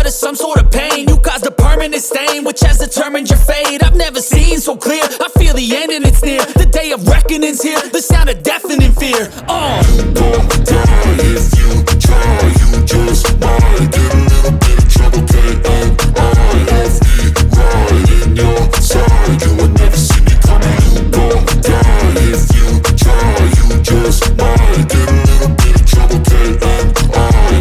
blood is some sort of pain. You caused a permanent stain, which has determined your fate. I've never seen so clear, I feel the end and it's near. The day of reckoning's here, the sound of deafening fear. You won't die if you try, you just might get a little bit of trouble, K-N-I-F-E, right in your side, you will never see me coming. You won't die if you try, you just might get a little bit of trouble, K-N-I-F-E,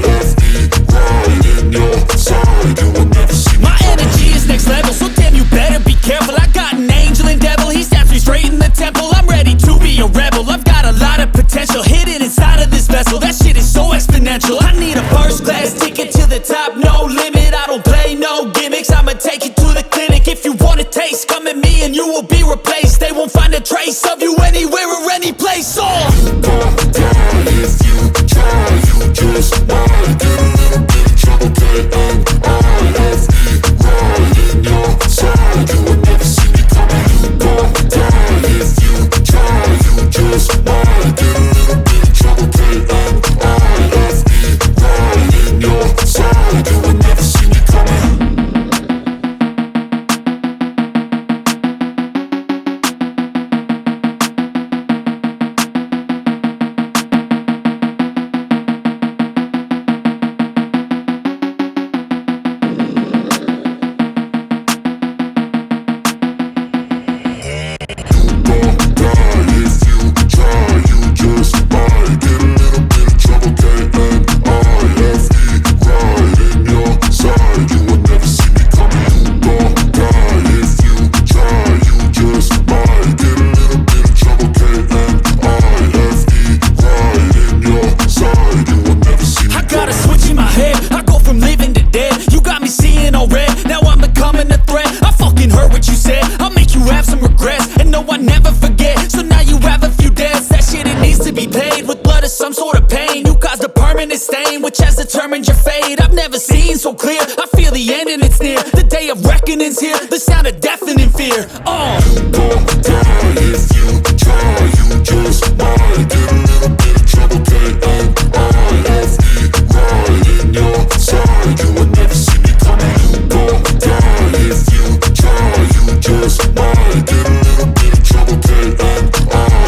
right in your side, you will never see me My coming. energy is next level, so damn you better be careful. I got an angel and devil, he snaps me straight in the temple. I'm ready to be a rebel, I've got a lot of potential hidden inside of this vessel. That shit is so exponential. I need a first class ticket to the top, no limit. I don't play no gimmicks, I'ma take you to the clinic. If you want a taste, come at me and you will be replaced. They won't find a trace of you anywhere or any place. You won't die if you try, you just might get a little bit of trouble, K-N-I-F-E, right in your side, you will never see me coming. You won't die if you try, you just might get a little bit of trouble, K-N-I-F-E, right in your side, you will never see me coming. Some sort of pain, you caused a permanent stain, which has determined your fate. I've never seen so clear, I feel the end and it's near. The day of reckoning's here, the sound of deafening fear. You won't die if you try, you just might get a little bit of trouble, K-N-I-F-E, right in your side, you will never see me coming. You won't die if you try, you just might get a little bit of trouble, K-N-I-F-E,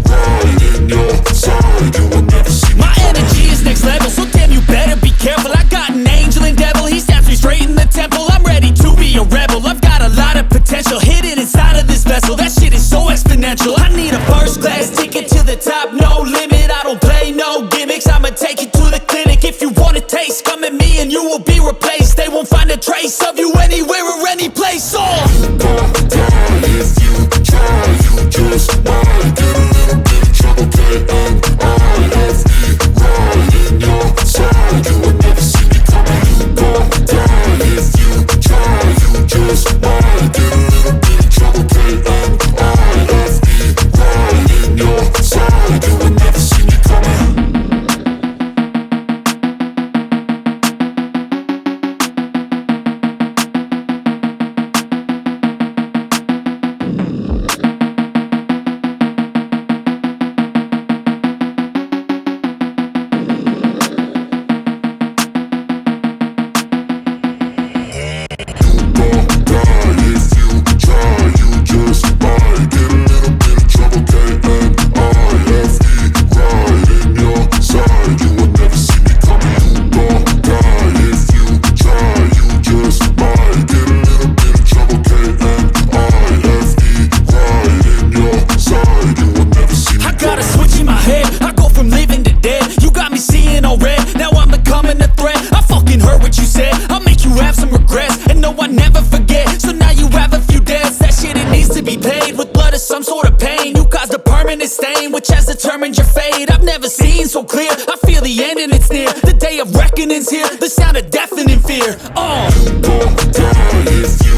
right in your side, you will never see me. My energy is next level, so damn you better be careful. I got an angel and devil, he snaps me straight in the temple. I'm ready to be a rebel, I've got a lot of potential hidden inside of this vessel. That shit is so exponential. I need a first class ticket to the top, no limit. I don't play no gimmicks, I'ma take you to the clinic. If you want a taste, come at me and you will be replaced. They won't find a trace of you anywhere or any place. You won't die if you try, you just might get a little bit of trouble, K-N-I-F-E, right in your side, you will never see me coming. You won't die if you try, you just might get a little bit of trouble, K-N-I-F-E, right in your side, you will never see me coming. Stain, which has determined your fate. I've never seen so clear, I feel the end and it's near. The day of reckoning's here, the sound of deafening fear. You won't die if you